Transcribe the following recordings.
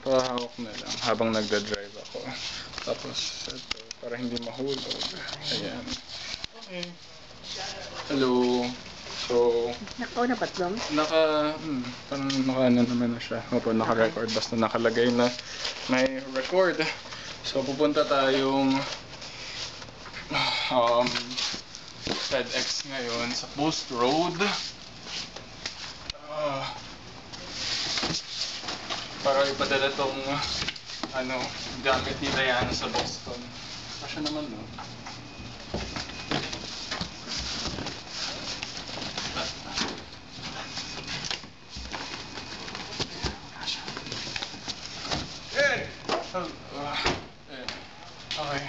Pahawak na lang habang nagda-drive ako. Tapos, ito, para hindi mahulog. Ayan. Okay. Hello. So, Naka-una ba ito? parang naka-ano naman na siya. Opo, naka-record. Basta nakalagay na may record. So, pupunta tayong FedEx ngayon sa Post Road. Para ipadala tong gamit ni Diana sa Boston. Kasya naman, no? Okay.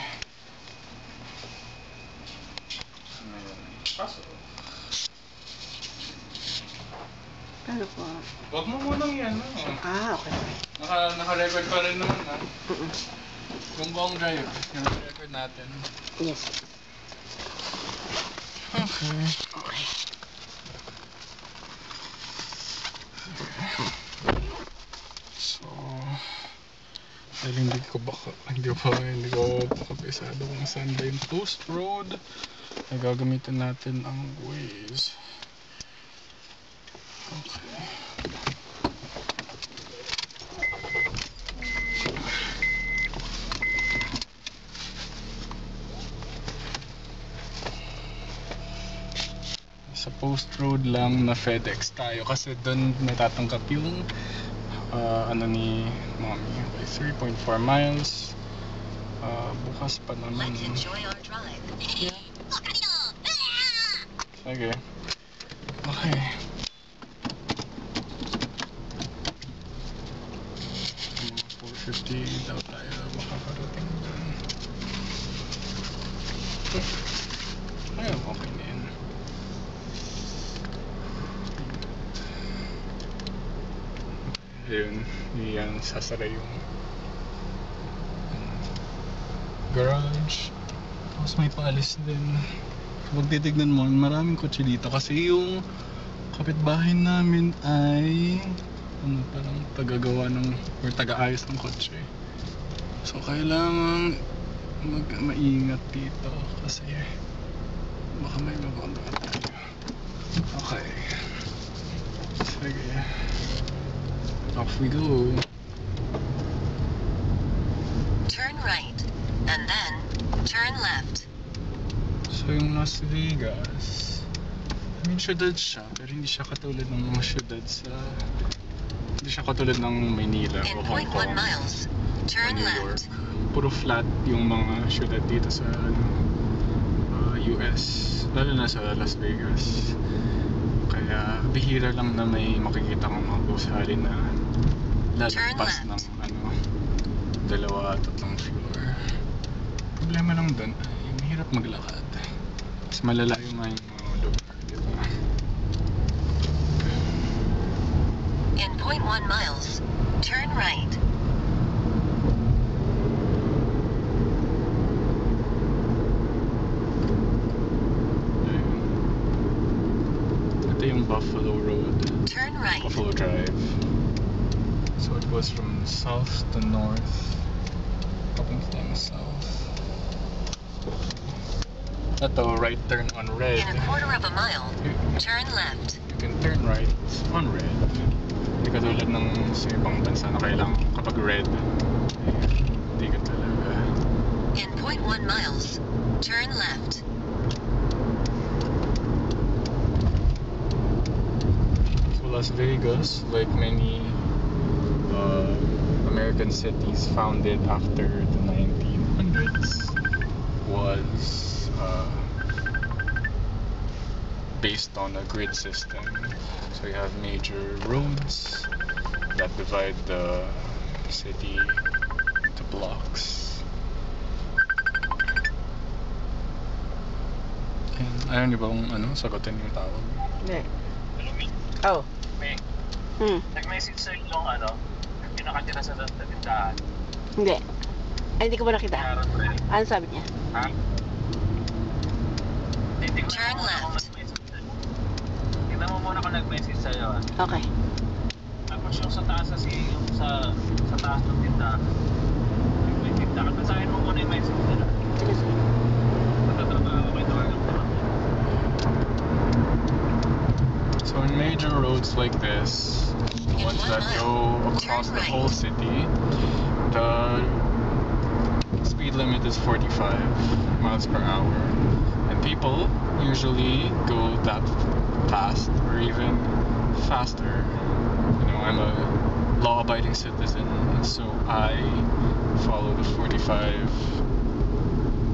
Pasok. Paano po? Huwag mo munang yan, no? Okay. Naka-record pa rin naman, ha? Yung buong drive, yung record natin. Yes. Okay. So, dahil hindi ko kabisado kung saan ba yung Post Road, ay gagamitin natin ang Waze. Okay. Sa Post Road lang na FedEx tayo kasi doon natatanggap yung ni Mommy. Okay, 3.4 miles. Bukas pa naman. Yeah. Sige. Okay. 4:50 daw tayo makakarating doon. Ayun, okay na yan. Ayun, yan sasara yung garage. Tapos may paalis din. Huwag titignan mo, maraming kotse dito kasi yung kapitbahay namin ay parang tagagawa or taga-ayos ng kotse. So kailangan maingat dito kasi baka may mababa tayo. Okay. Sige. Off we go. Turn right and then turn left. So yung Las Vegas, syudad siya, pero hindi siya katulad ng mga syudad hindi siya katulad ng Manila o Hong Kong miles, turn o New York. left. Puro flat yung mga syudad dito sa US, lalo na sa Las Vegas. Kaya bihira lang na may makikita kang mga gusali na lalagpas ng 2-3 floor. Problema lang dun, mahirap maglakad. Mas malalayo nga yung mga lugar, diba? In 0.1 miles, turn right. Ito yung Buffalo Road. Turn right. Buffalo Drive. So it goes from south to north. Papunta tayo south. Ito, right turn on red. In 1/4 mile, turn left. You can turn right on red. Hindi katulad ng sa ibang bansa na kailangan kapag red. Hindi ka talaga. In 0.1 miles, turn left. So Las Vegas, like many American cities founded after the 1900s, was based on a grid system. So you have major roads that divide the city into blocks. And ayaw niyo ba kung sagutin yung tawag? Hindi. Hello, May. Oh. May. Nag-message sa'yo yung yung nakatira sa tindahan. Hindi. Ay, hindi ko ba nakita? Aaron Freddy. Ano sabi niya? Ha? Turn left. Tingnan mo muna kung nag-message sa'yo. Okay. Sabi Tapos yung sa taas kasi, yung sa taas ng tindahan. Yung may tindahan. Basahin mo muna yung message nila. Sige, sige. Matatrabaho ko ito lang. So in major roads like this, the ones that go across the whole city, the speed limit is 45 miles per hour. And people usually go that fast or even faster. You know, I'm a law-abiding citizen, and so I follow the 45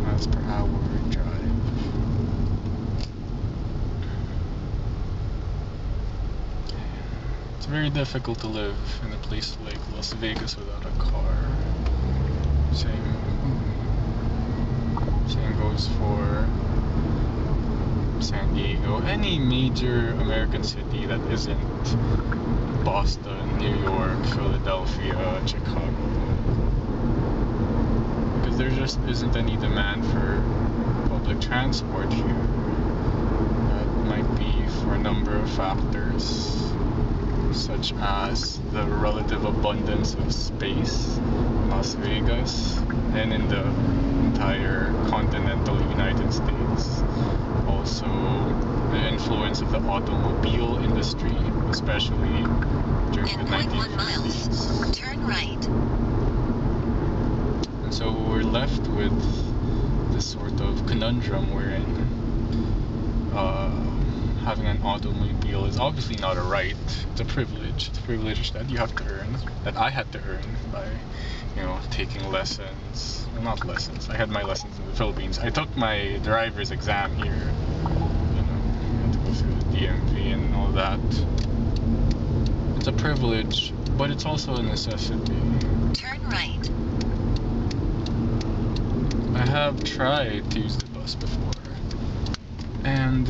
miles per hour drive. It's very difficult to live in a place like Las Vegas without a car. Same goes for San Diego, any major American city that isn't Boston, New York, Philadelphia, Chicago. Because there just isn't any demand for public transport here. That might be for a number of factors, such as the relative abundance of space in Las Vegas and in the entire continental United States. Also, the influence of the automobile industry, especially during In the 0.1 miles, 1950s. turn right. And so we're left with this sort of conundrum wherein having an automobile is obviously not a right, it's a privilege. It's a privilege that you have to earn, that I had to earn by, you know, taking lessons. Well, not lessons. I had my lessons in the Philippines. I took my driver's exam here. You know, I had to go through the DMV and all that. It's a privilege, but it's also a necessity. Turn right. I have tried to use the bus before. And,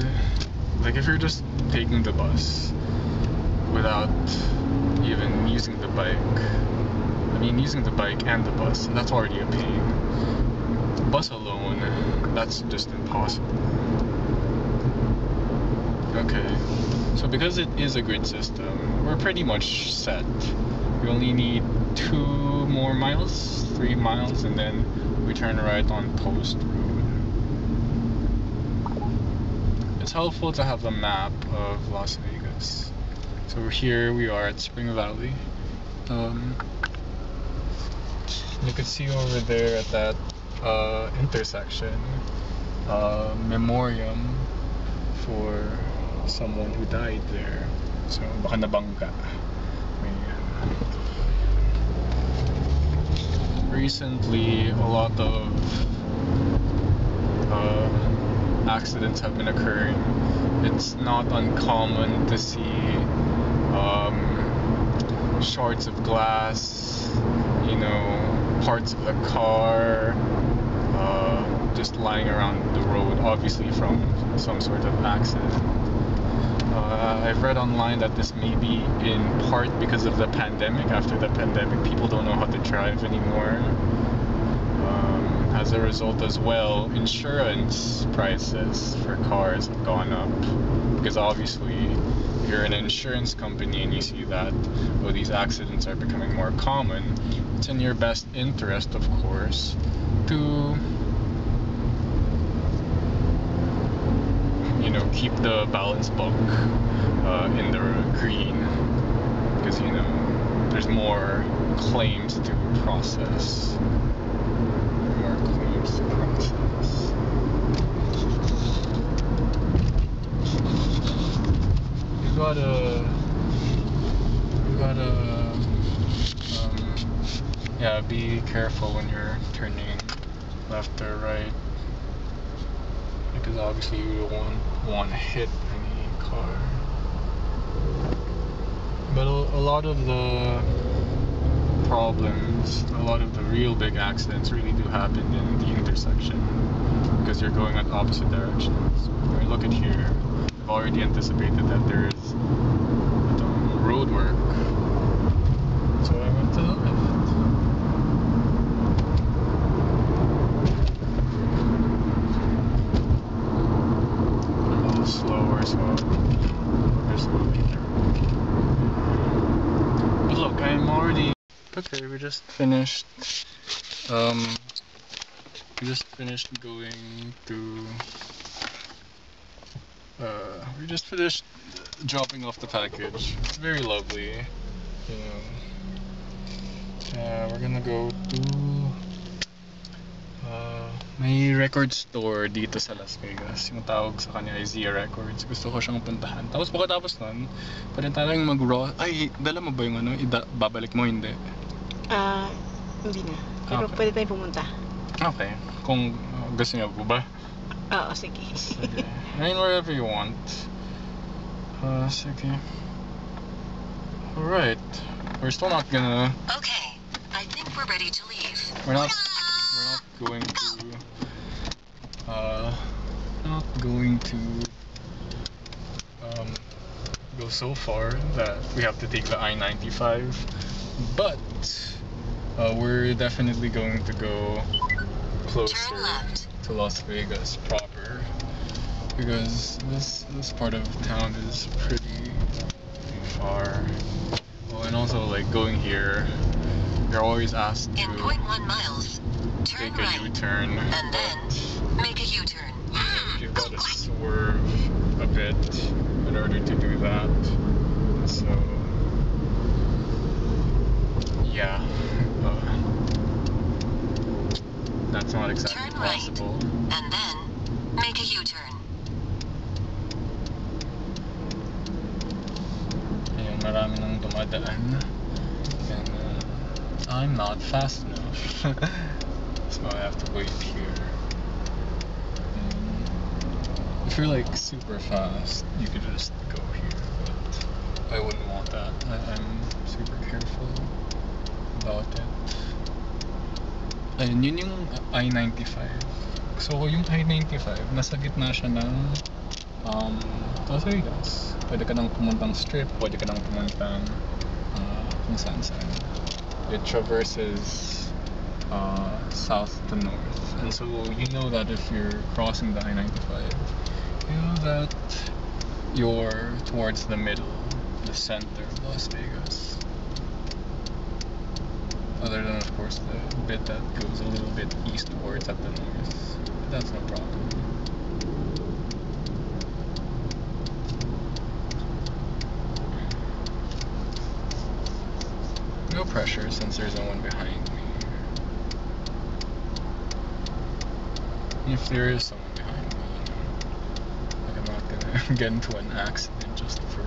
like, if you're just taking the bus without even using the bike, I mean, using the bike and the bus, that's already a pain. The bus alone, that's just impossible. Okay, so because it is a grid system, we're pretty much set. We only need 3 miles, and then we turn right on Post Road. It's helpful to have a map of Las Vegas. So here we are at Spring Valley. You can see over there at that intersection, memoriam for someone who died there. So baka nabangga. Recently, a lot of accidents have been occurring. It's not uncommon to see shards of glass, you know, parts of the car just lying around the road, obviously from some sort of accident. I've read online that this may be in part because of the pandemic. After the pandemic, people don't know how to drive anymore. As a result as well, insurance prices for cars have gone up. Because obviously, if you're an insurance company and you see that, well, these accidents are becoming more common, it's in your best interest, of course, to, you know, keep the balance book in the green, because, you know, there's more claims to process. You gotta yeah, be careful when you're turning left or right, because obviously you don't want to hit any car. But a lot of the problems, a lot of the real big accidents really do happen in the intersection, because you're going at opposite directions. When you look at here, I've already anticipated that there is road work, so I went to the left. A little slower, so there's slowly there. already... Okay, we just finished... we just finished going to... we just finished dropping off the package. It's very lovely, you know. We're gonna go to... may record store dito sa Las Vegas. Yung tawag sa kanya ay Zia Records. Gusto ko siyang puntahan. Tapos pagkatapos nun, pwede tayong ay, dala mo ba yung ano? Babalik mo, hindi? Hindi na. Pero Okay. pwede tayong pumunta. Okay. Kung gusto niyo po ba? Oo, sige. Sige. I mean, wherever you want. Sige. Alright. We're still not gonna... Okay, I think we're ready to leave. We're not going to go so far that we have to take the I-95, but we're definitely going to go closer Turn left. to Las Vegas proper, because this part of town is pretty far. Oh, and also like going here, you're always asked to In 0.1 miles, turn take a right, U-turn, and then make a U-turn. you've got to swerve a bit in order to do that. So yeah, that's not exactly Turn right. possible. And then make a U-turn. Ayun, marami nang dumadaan. And I'm not fast enough. So I have to wait here. If you're like super fast, you could just go here, but I wouldn't want that. I'm super careful about it. Ayun, yun yung I-95. So yung I-95, nasa gitna siya ng Las Vegas. Pwede ka nang pumuntang strip, pwede ka nang pumuntang kung saan-saan. It traverses south to north. And so you know that if you're crossing the I-95, you know that you're towards the middle, the center of Las Vegas. Other than, of course, the bit that goes a little bit eastwards at the north. But that's no problem. No pressure since there's no one behind me. If there is someone behind me, like I'm not gonna get into an accident just for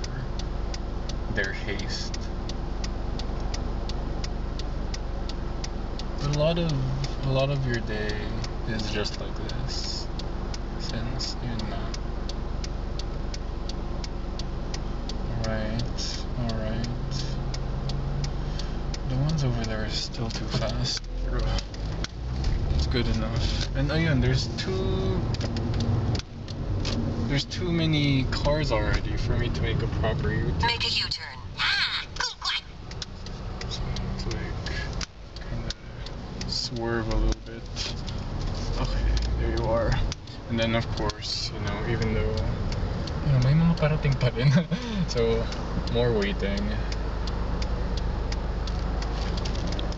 their haste. But a lot of your day is just like this, since you're not. Alright. The ones over there are still too fast. It's good enough. And ayun, there's too many cars already for me to make a proper U-turn. Make a U-turn. So it's like kinda swerve a little bit. Okay, there you are. And then of course, you know, even though may mga parating pa rin. So more waiting.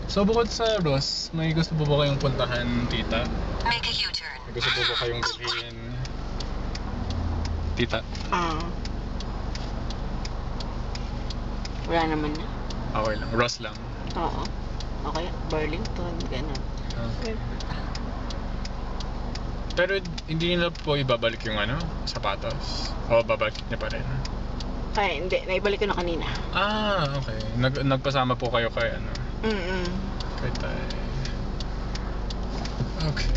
So bukod sa Ross, may gusto po ba kayong puntahan, tita? Make a U-turn. May gusto po ba kayong bilhin? Tita? Wala naman na. Okay lang, Ross lang. Oo. Okay, Burlington, gano'n. Okay. Pero hindi na po ibabalik yung ano, sapatos? O babalik niya pa rin? Ay, hindi. Naibalik ko na kanina. Okay. Nagpasama po kayo kay ano? Kay Tay. Okay.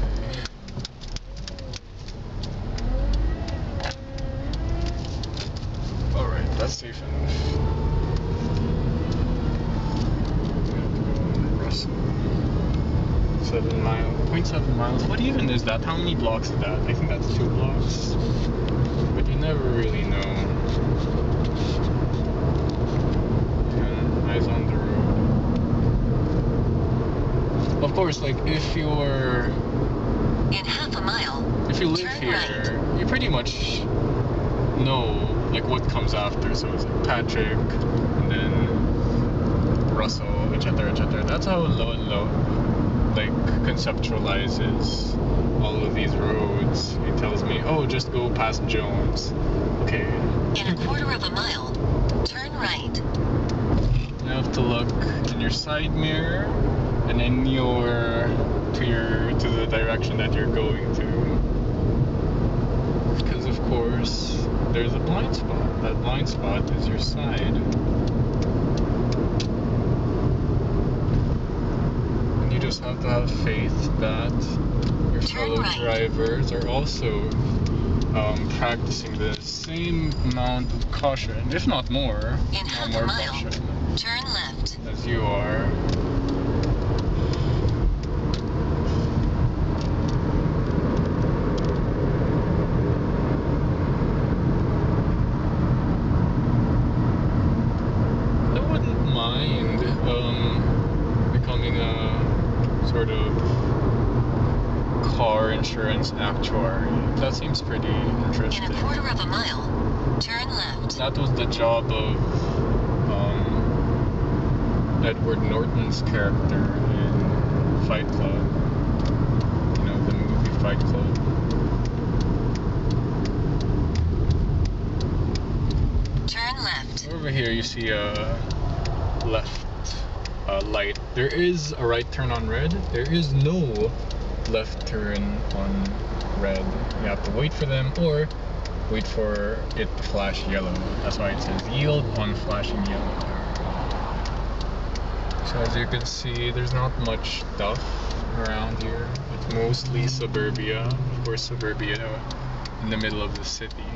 Alright, that's safe enough. We have to go on Russell. 7 miles. 0.7 miles. What even is that? How many blocks is that? I think that's 2 blocks. But you never really know. Eyes on the road. Of course, like if you're... In half a mile, If you live turn here, right. you pretty much know like what comes after. So it's like Patrick, and then Russell, and etc., etc. That's how Lolo like conceptualizes all of these roads. He tells me, "Oh, just go past Jones." Okay. In a quarter of a mile, turn right. You have to look in your side mirror and in to the direction that you're going to. Because of course there's a blind spot. That blind spot is your side. And you just have to have faith that your fellow drivers are also practicing the same amount of caution, if not more, In half a mile, caution turn left. as you are. I wouldn't mind becoming a sort of car insurance actuary. That seems pretty In interesting. a quarter of a mile, turn left. That was the job of Edward Norton's character in Fight Club. You know, the movie Fight Club. Turn left. Over here you see a left light. There is a right turn on red. There is no left turn on red. You have to wait for them or wait for it to flash yellow. That's why it says yield on flashing yellow. So as you can see, there's not much stuff around here. It's mostly suburbia. Of course, suburbia in the middle of the city.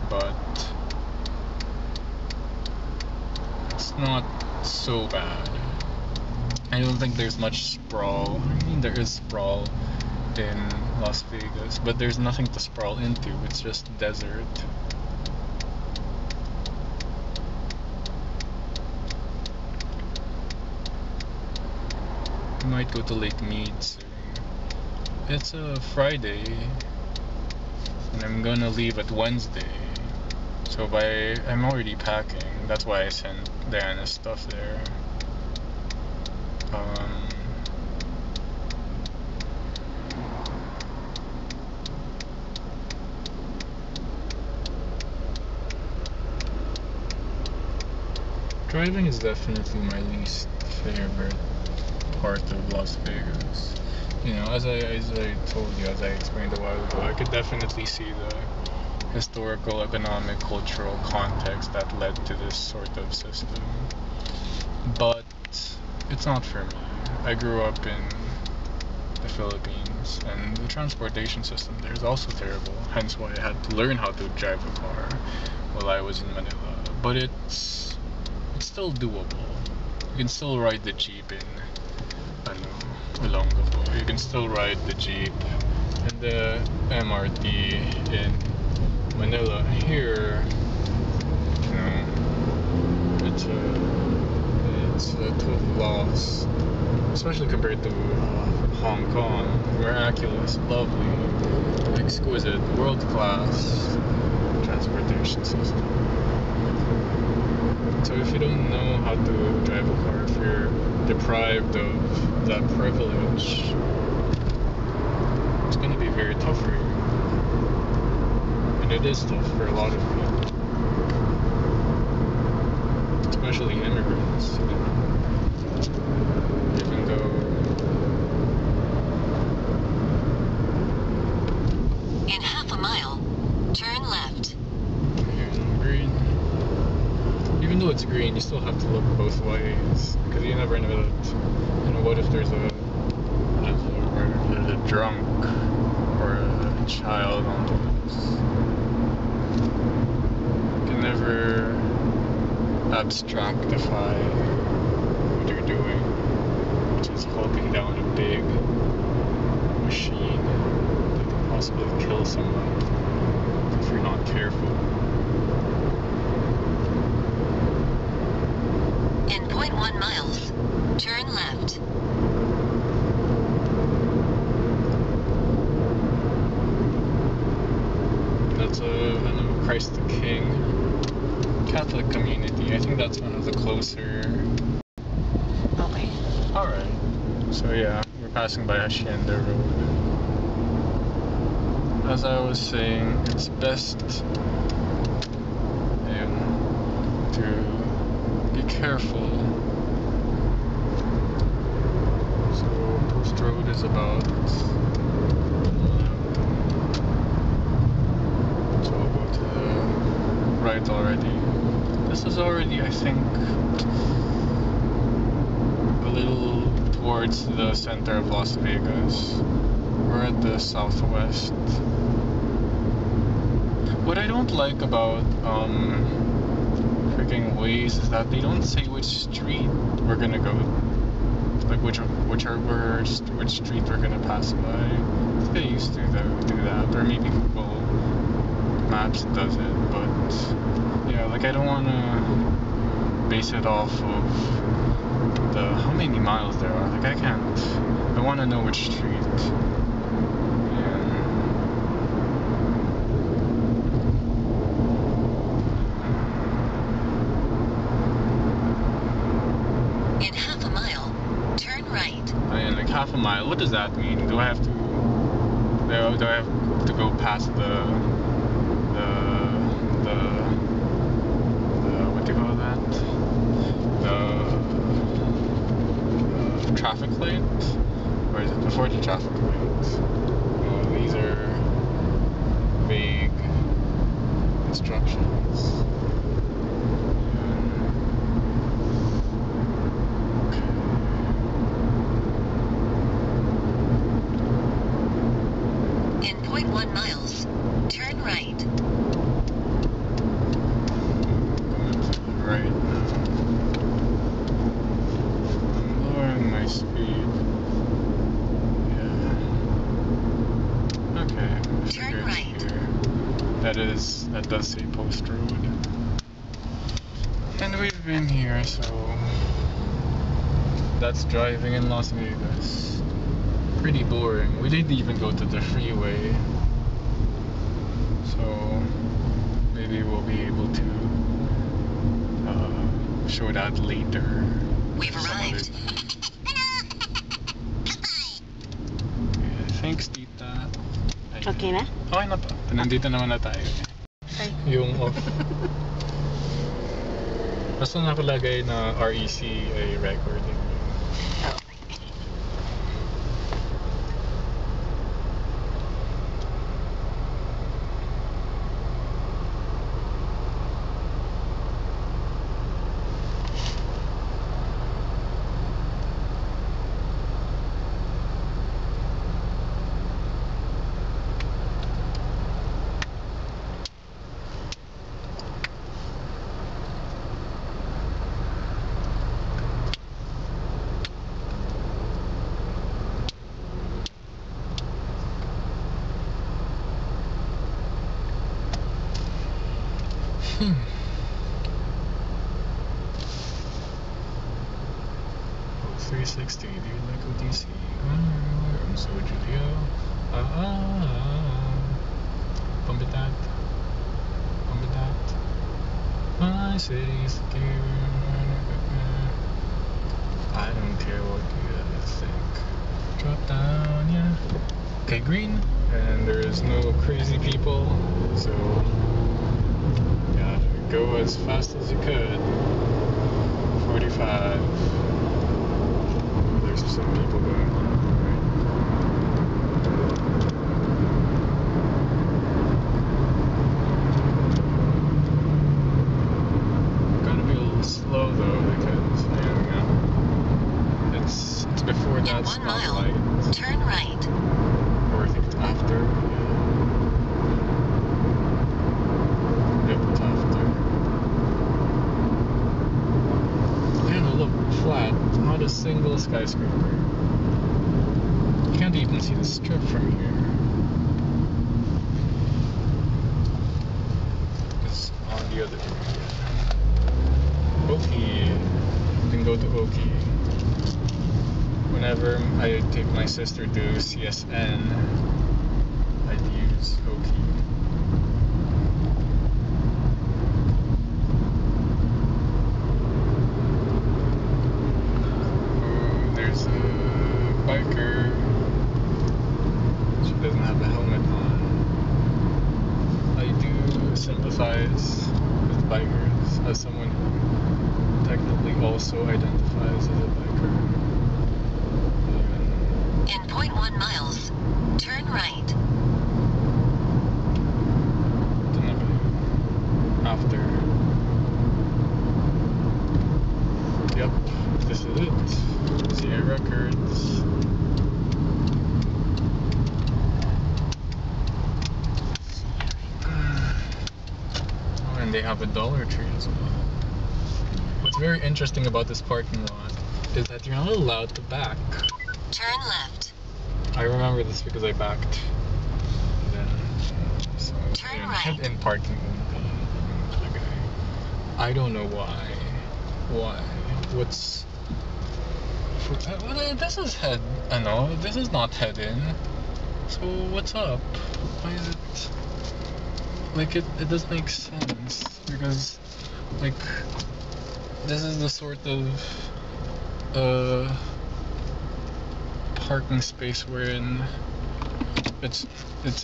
But it's not so bad. I don't think there's much sprawl. I mean, there is sprawl in Las Vegas, but there's nothing to sprawl into. It's just desert. We might go to Lake Mead soon. It's a Friday, and I'm gonna leave at Wednesday. So I'm already packing. That's why I sent Diana's stuff there. Driving is definitely my least favorite part of Las Vegas. You know, as I told you, as I explained a while ago, I could definitely see the historical, economic, cultural context that led to this sort of system. But it's not for me. I grew up in the Philippines, and the transportation system there is also terrible. Hence why I had to learn how to drive a car while I was in Manila. But it's still doable. You can still ride the jeep in Olongapo. You can still ride the jeep and the MRT in Manila. Here, you know, it's a total loss, especially compared to Hong Kong. Miraculous, lovely, exquisite, world-class transportation system. So if you don't know how to drive a car, if you're deprived of that privilege, it's going to be very tough for you. And it is tough for a lot of people, especially immigrants. Even though In half a mile, turn left. green. Even though it's green, you still have to look both ways, because you never know that, you know, what if there's a drunk or a child on the bus. You can never abstractify what you're doing, which is holding down a big machine that can possibly kill someone if you're not careful. In 0.1 miles, turn left. That's Christ the King Catholic community. I think that's one of the closer Alright. So yeah, we're passing by Hacienda Road. As I was saying, it's best to be careful. So Post Road is about so we'll go to the right already. This is already, I think, a little towards the center of Las Vegas. We're at the southwest. What I don't like about freaking Waze is that they don't say which street we're gonna go, like which street we're gonna pass by. They used to do that, or maybe Google Maps does it, but yeah, like I don't wanna base it off of how many miles there are. Like I can't. I wanna know which street. Half a mile. What does that mean? Do I have to go past the what do you call that? The traffic light? Or is it before the traffic light? These are vague instructions. That does say Post Road. And we've been here, so that's driving in Las Vegas. Pretty boring. We didn't even go to the freeway. So maybe we'll be able to show that later. We've arrived. Yeah, thanks, Tita. Okay na? Okay na to. Nandito naman na tayo. Yung off. Basta nakalagay na REC ay recording. Hmm. 360, do you like OTC? I'm so Julio. Pump it that. My city's secure. I don't care what you guys think. Drop down, yeah. Okay, green. And there is no crazy people, so yeah, go as fast as you could. 45. There's some people going on. Gotta be a little slow though, because it's before that stoplight. Turn right. Or I think it's after. Yep, it's after. And look, flat. Not a single skyscraper. You can't even see the strip from here. It's on the other end. Oki. You can go to Oki. Whenever I take my sister to CSN, I'd use Oki. there's a biker. She doesn't have a helmet on. I do sympathize with bikers as someone who technically also identifies as a biker. In 0.1 miles, turn right. Ito na ba yun? After. Yep, this is it. CA Records. Oh, and they have a Dollar Tree as well. What's very interesting about this parking lot is that you're not allowed to back. Turn left. I remember this because I backed. And then, so, Turn yun, right. head-in parking only. Okay. I don't know why. Why? What's... this is head... no, this is not head-in. So, what's up? Why is it... Like, it doesn't make sense. Because, like... This is the sort of... parking space wherein it's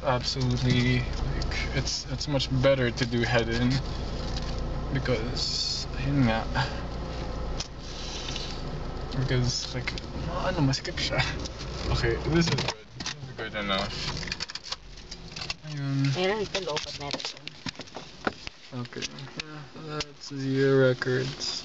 absolutely like it's much better to do head-in because ayun nga, because like ano masikip siya. Okay, this is good. This is good enough. Ayun. Ayun, ito loopat na ito. Okay, yeah, that's CA Records.